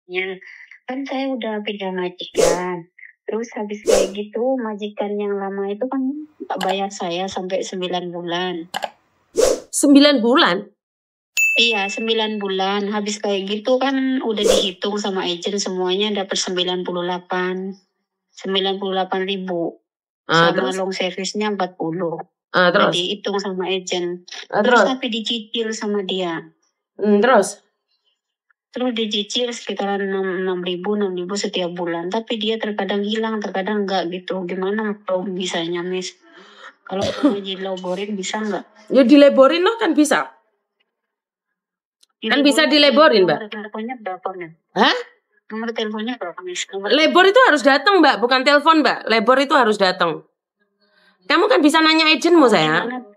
Ya, kan saya udah pindah majikan. Terus habis kayak gitu, majikan yang lama itu kan nggak bayar saya sampai 9 bulan. 9 bulan? Iya, 9 bulan. Habis kayak gitu kan udah dihitung sama agent semuanya dapat 98.000. Sama Terus? long service-nya 40. Udah Terus? dihitung sama agent. Terus? Tapi dicicil sama dia. Terus dicicil sekitaran 6.000 setiap bulan. Tapi dia terkadang hilang, terkadang enggak gitu. Gimana kalau bisanya, Miss? Kalau mau dileborin bisa enggak? Ya dileborin loh, kan bisa. Kan bisa dileborin, Mbak. Nomor teleponnya berapa, Miss? Hah? Nomor teleponnya berapa, Miss? Lebor itu harus datang, Mbak, bukan telepon, Mbak. Lebor itu harus datang. Kamu kan bisa nanya agentmu, sayang.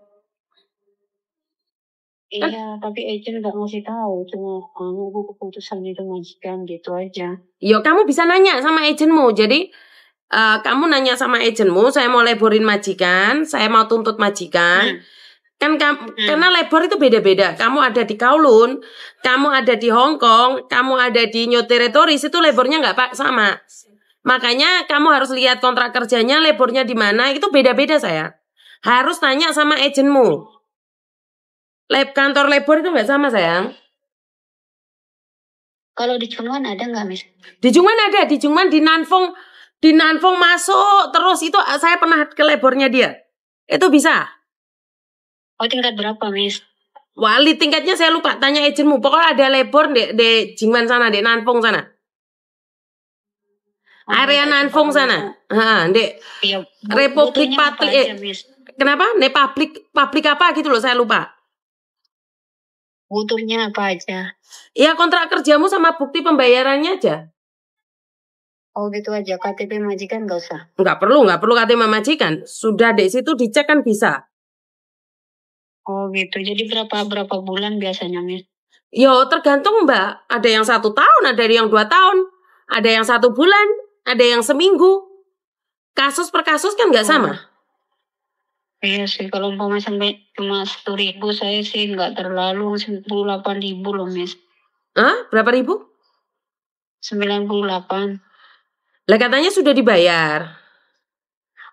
Iya, tapi agent nggak ngasih tahu, cuma nunggu keputusan itu majikan gitu aja. Yo, kamu bisa nanya sama agentmu. Jadi kamu nanya sama agentmu, saya mau leborin majikan, saya mau tuntut majikan. Kan karena lebor itu beda-beda. Kamu ada di Kowloon, kamu ada di Hong Kong, kamu ada di New Territories, itu lebornya nggak sama. Makanya kamu harus lihat kontrak kerjanya, lebornya di mana, itu beda-beda, saya. Harus tanya sama agentmu. Kantor lebor itu nggak sama, sayang. Kalau di Chungwan ada nggak, Miss? Di Chungwan ada, di Chungwan di Nanfong masuk terus itu saya pernah ke lebornya dia. Itu bisa. Oh, tingkat berapa, Miss? Wali tingkatnya saya lupa, tanya agentmu. Pokoknya ada lebor di Jingwan sana, di Nanfong sana. Area Nanfong sana. Di iya, Republik Patli. Kenapa? Di publik apa gitu loh, saya lupa. Butuhnya apa aja? Ya kontrak kerjamu sama bukti pembayarannya aja. Oh gitu aja, KTP majikan nggak usah? Nggak perlu KTP majikan. Sudah di situ dicek kan bisa. Oh gitu, jadi berapa bulan biasanya, Miss? Yo tergantung, Mbak. Ada yang 1 tahun, ada yang 2 tahun, ada yang 1 bulan, ada yang seminggu. Kasus per kasus kan nggak sama. Iya sih, kalau umpama sampai cuma 1.000 saya sih nggak terlalu, 98.000 loh, Miss. Hah? Berapa ribu? 98. Lah katanya sudah dibayar.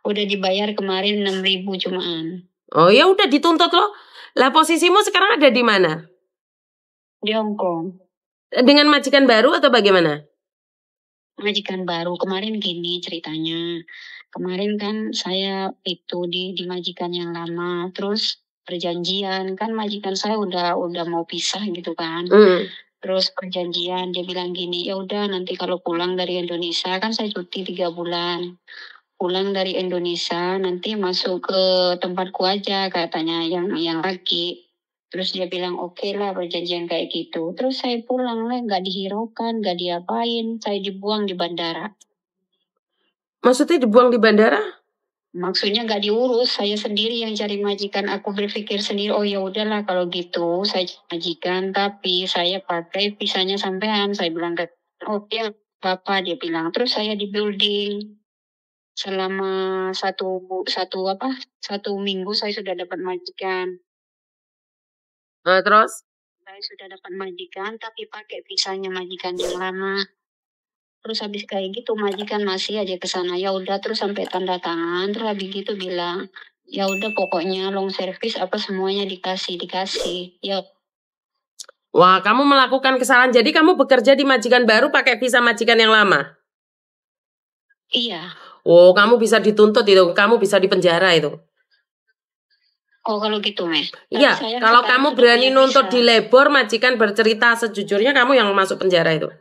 Udah dibayar kemarin 6.000 cumaan. Oh ya udah dituntut loh. Lah posisimu sekarang ada di mana? Di Hong Kong. Dengan majikan baru atau bagaimana? Majikan baru. Kemarin gini ceritanya. Kemarin kan saya itu di majikan yang lama. Terus perjanjian kan majikan saya udah mau pisah gitu kan. Terus perjanjian dia bilang gini, ya udah nanti kalau pulang dari Indonesia kan saya cuti 3 bulan. Pulang dari Indonesia nanti masuk ke tempatku aja katanya yang laki. Terus dia bilang oke lah perjanjian kayak gitu. Terus saya pulang lah nggak dihiraukan, nggak diapain, saya dibuang di bandara. Maksudnya dibuang di bandara? Maksudnya nggak diurus, saya sendiri yang cari majikan. Aku berpikir sendiri, oh ya udahlah kalau gitu saya majikan, tapi saya pakai visanya sampean. Saya bilang ke, oke Bapak, dia bilang. Terus saya di building selama satu minggu saya sudah dapat majikan. Terus? Saya sudah dapat majikan, tapi pakai visanya majikan yang lama. Terus habis kayak gitu majikan masih aja ke sana. Ya udah terus sampai tanda tangan. Terus habis gitu bilang, ya udah pokoknya long service apa semuanya dikasih. Ya. Wah, kamu melakukan kesalahan. Jadi kamu bekerja di majikan baru pakai visa majikan yang lama? Iya. Oh, kamu bisa dituntut itu. Kamu bisa dipenjara itu. Oh, kalau gitu, Mes. Iya, kalau kamu berani nuntut di lebor, majikan bercerita sejujurnya, kamu yang masuk penjara itu.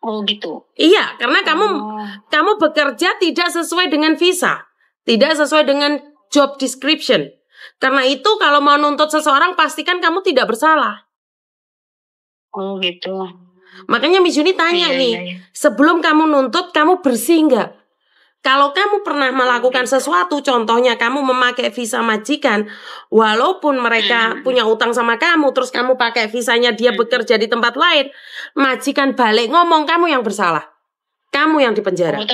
Oh gitu. Iya, karena kamu bekerja tidak sesuai dengan visa, tidak sesuai dengan job description. Karena itu kalau mau nuntut seseorang pastikan kamu tidak bersalah. Oh gitu. Makanya Miss Yuni tanya sebelum kamu nuntut kamu bersih nggak? Kalau kamu pernah melakukan sesuatu, contohnya kamu memakai visa majikan, walaupun mereka punya utang sama kamu, terus kamu pakai visanya dia bekerja di tempat lain, majikan balik ngomong kamu yang bersalah, kamu yang dipenjara. Oh,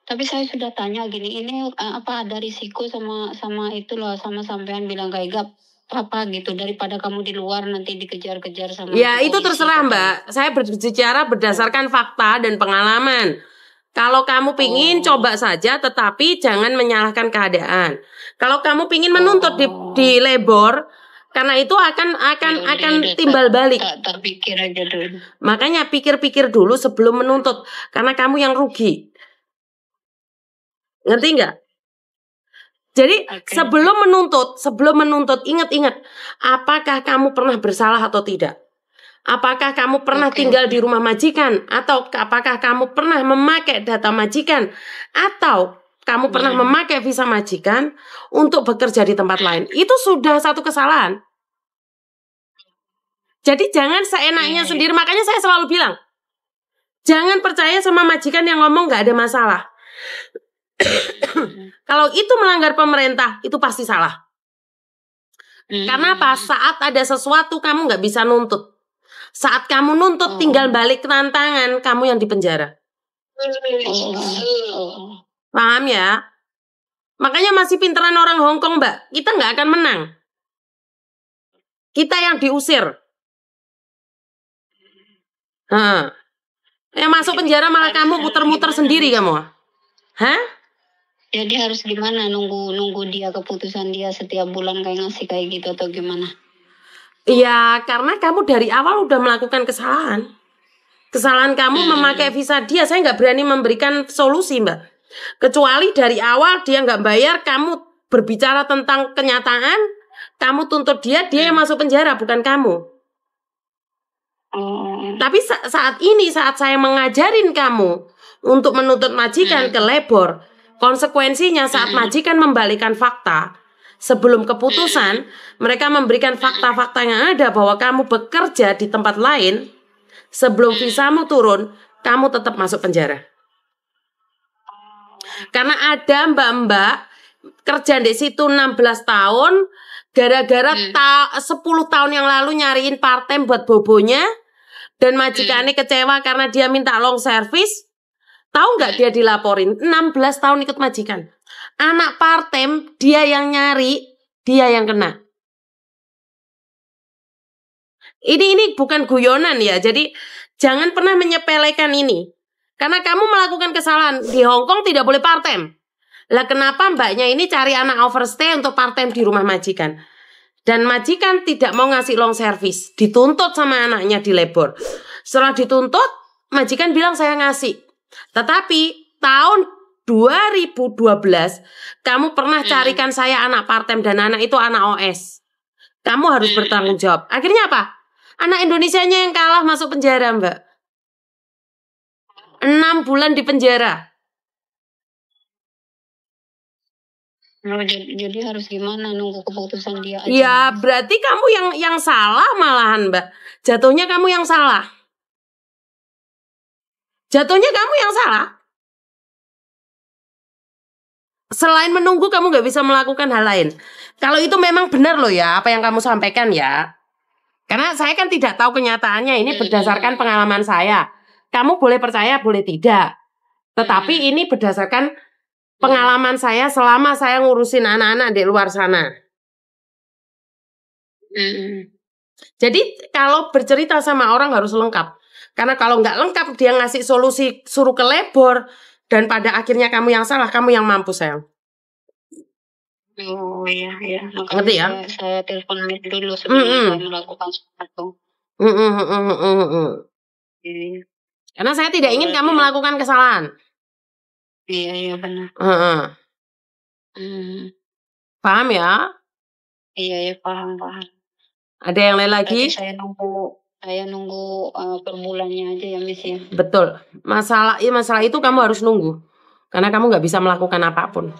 tapi saya sudah tanya gini, ini apa ada risiko sama itu loh, sama sampean bilang kayak gap. apa gitu daripada kamu di luar nanti dikejar-kejar sama Ya itu polisi, terserah katanya. Mbak. Saya berbicara berdasarkan fakta dan pengalaman. Kalau kamu pingin coba saja, tetapi jangan menyalahkan keadaan. Kalau kamu pingin menuntut di labor, karena itu akan timbal balik. Tak pikir aja dulu. Makanya pikir-pikir dulu sebelum menuntut, karena kamu yang rugi. Ngerti nggak? Jadi sebelum menuntut, ingat-ingat, apakah kamu pernah bersalah atau tidak? Apakah kamu pernah tinggal di rumah majikan? Atau apakah kamu pernah memakai data majikan? Atau kamu pernah memakai visa majikan untuk bekerja di tempat lain? Itu sudah satu kesalahan. Jadi jangan seenaknya sendiri. Makanya saya selalu bilang, jangan percaya sama majikan yang ngomong gak ada masalah. Kalau itu melanggar pemerintah, itu pasti salah. Karena apa? Saat ada sesuatu kamu gak bisa nuntut. Saat kamu nuntut tinggal balik tantangan, kamu yang dipenjara. Paham ya? Makanya masih pinteran orang Hong Kong, Mbak. Kita gak akan menang. Kita yang diusir. Yang masuk penjara malah kamu muter-muter sendiri kamu. Hah? Jadi harus gimana nunggu dia keputusan dia setiap bulan kayak ngasih kayak gitu atau gimana? Iya, karena kamu dari awal udah melakukan kesalahan. Kesalahan kamu memakai visa dia. Saya nggak berani memberikan solusi, Mbak. Kecuali dari awal dia nggak bayar, kamu berbicara tentang kenyataan, kamu tuntut dia yang masuk penjara, bukan kamu. Tapi saat saya mengajarin kamu untuk menuntut majikan ke labor, konsekuensinya saat majikan membalikan fakta, sebelum keputusan, mereka memberikan fakta-fakta yang ada bahwa kamu bekerja di tempat lain, sebelum visamu turun, kamu tetap masuk penjara. Karena ada mbak-mbak kerja di situ 16 tahun, gara-gara 10 tahun yang lalu nyariin part-time buat bobonya, dan majikannya kecewa karena dia minta long service. Tahu nggak dia dilaporin 16 tahun ikut majikan. Anak part-time dia yang nyari, dia yang kena. Ini bukan guyonan ya. Jadi jangan pernah menyepelekan ini. Karena kamu melakukan kesalahan. Di Hong Kong tidak boleh part-time. Lah kenapa mbaknya ini cari anak overstay untuk part-time di rumah majikan? Dan majikan tidak mau ngasih long service. Dituntut sama anaknya di labor. Setelah dituntut, majikan bilang saya ngasih. Tetapi tahun 2012 kamu pernah carikan saya anak part-time dan anak itu anak OS. Kamu harus bertanggung jawab. Akhirnya apa? Anak Indonesianya yang kalah masuk penjara, Mbak. 6 bulan di penjara. Jadi harus gimana nunggu keputusan dia aja? Ya berarti kamu yang salah malahan, Mbak. Jatuhnya kamu yang salah. Jatuhnya kamu yang salah. Selain menunggu kamu gak bisa melakukan hal lain. Kalau itu memang benar loh ya apa yang kamu sampaikan ya. Karena saya kan tidak tahu kenyataannya, ini berdasarkan pengalaman saya. Kamu boleh percaya, boleh tidak. Tetapi ini berdasarkan pengalaman saya selama saya ngurusin anak-anak di luar sana. Jadi kalau bercerita sama orang harus lengkap. Karena kalau nggak lengkap dia ngasih solusi suruh ke labor dan pada akhirnya kamu yang salah, kamu yang mampu sayang. Oh iya. Ngerti ya? Saya telepon dulu sebelum saya melakukan sesuatu. Karena saya tidak ingin kamu melakukan kesalahan. Iya benar. Paham ya? Iya paham. Ada yang lain lagi? Saya nunggu per bulannya aja ya Miss ya. Betul. Masalah itu kamu harus nunggu. Karena kamu nggak bisa melakukan apapun.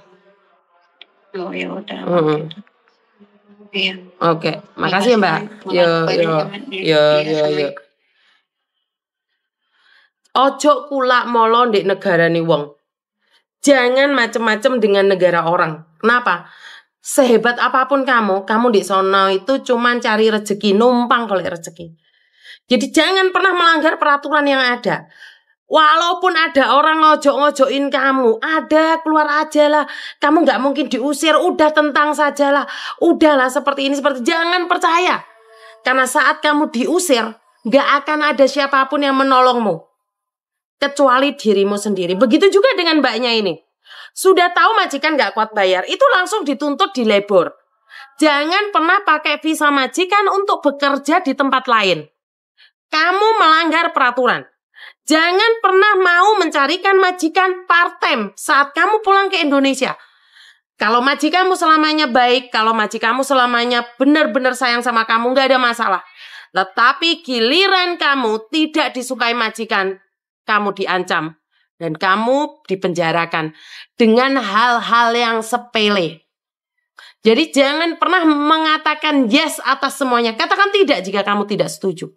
Oh ya udah. Iya. Oke, makasih ya Mbak. Yo. Ojo kulak molo ndek negarane wong. Jangan macem-macem dengan negara orang. Kenapa? Sehebat apapun kamu di sono itu cuman cari rezeki, numpang golek rezeki. Jadi jangan pernah melanggar peraturan yang ada. Walaupun ada orang ngojok-ngojokin kamu, ada, keluar aja lah. Kamu nggak mungkin diusir, udah tentang sajalah. Udahlah seperti ini, seperti jangan percaya. Karena saat kamu diusir, nggak akan ada siapapun yang menolongmu. Kecuali dirimu sendiri. Begitu juga dengan mbaknya ini. Sudah tahu majikan nggak kuat bayar, itu langsung dituntut di labor. Jangan pernah pakai visa majikan untuk bekerja di tempat lain. Kamu melanggar peraturan. Jangan pernah mau mencarikan majikan part-time saat kamu pulang ke Indonesia. Kalau majikanmu selamanya baik, kalau majikanmu selamanya benar-benar sayang sama kamu, nggak ada masalah. Tetapi giliran kamu tidak disukai majikan, kamu diancam. Dan kamu dipenjarakan dengan hal-hal yang sepele. Jadi jangan pernah mengatakan yes atas semuanya. Katakan tidak jika kamu tidak setuju.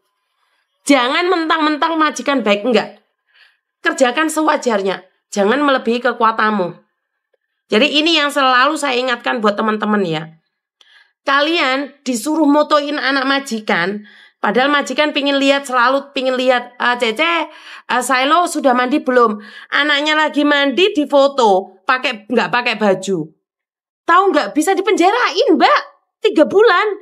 Jangan mentang-mentang majikan baik, enggak. Kerjakan sewajarnya. Jangan melebihi kekuatanmu. Jadi ini yang selalu saya ingatkan buat teman-teman ya. Kalian disuruh motoin anak majikan, padahal majikan selalu pingin lihat, Cece, Silo sudah mandi belum? Anaknya lagi mandi di foto, nggak pakai baju. Tahu nggak, bisa dipenjarain, Mbak, 3 bulan.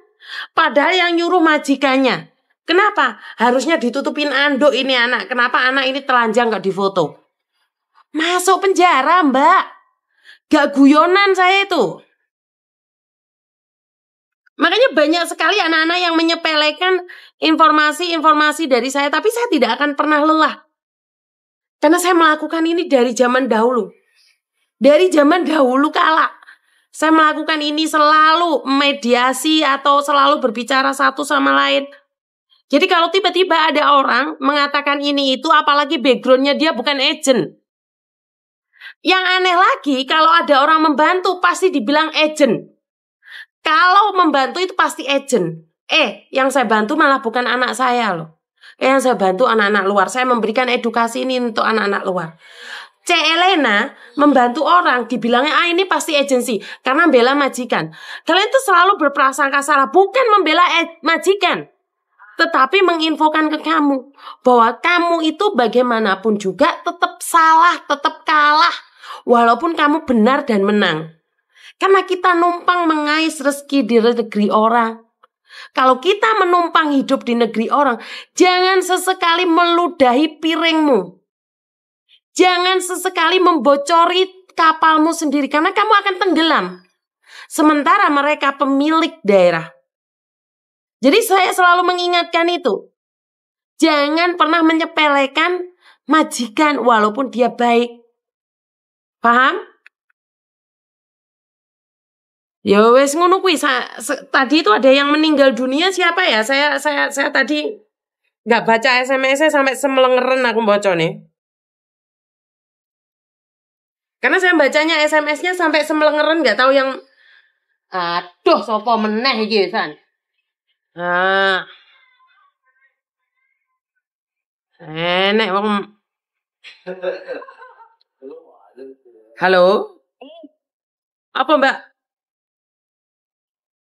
Padahal yang nyuruh majikannya. Kenapa? Harusnya ditutupin anduk ini anak. Kenapa anak ini telanjang gak difoto? Masuk penjara, Mbak. Gak guyonan saya itu. Makanya banyak sekali anak-anak yang menyepelekan informasi-informasi dari saya. Tapi saya tidak akan pernah lelah. Karena saya melakukan ini dari zaman dahulu. Dari zaman dahulu kala. Saya melakukan ini selalu mediasi atau selalu berbicara satu sama lain. Jadi kalau tiba-tiba ada orang mengatakan ini itu, apalagi backgroundnya dia bukan agent. Yang aneh lagi, kalau ada orang membantu pasti dibilang agent. Kalau membantu itu pasti agent. Yang saya bantu malah bukan anak saya loh. Yang saya bantu anak-anak luar. Saya memberikan edukasi ini untuk anak-anak luar. Elena membantu orang, dibilangnya ini pasti agensi karena membela majikan. Kalian tuh selalu berprasangka salah, bukan membela majikan. Tetapi menginfokan ke kamu bahwa kamu itu bagaimanapun juga tetap salah, tetap kalah. Walaupun kamu benar dan menang. Karena kita numpang mengais rezeki di negeri orang. Kalau kita menumpang hidup di negeri orang, jangan sesekali meludahi piringmu. Jangan sesekali membocori kapalmu sendiri, karena kamu akan tenggelam. Sementara mereka pemilik daerah. Jadi saya selalu mengingatkan itu. Jangan pernah menyepelekan majikan walaupun dia baik. Paham? Ya wes ngono kuwi. Tadi itu ada yang meninggal dunia, siapa ya? Saya tadi nggak baca SMS-nya sampai semelengeren aku bocone. Karena saya bacanya SMS-nya sampai semelengeren, nggak tahu yang aduh sopo meneh iki san. Enek wong. Halo? Apa Mbak?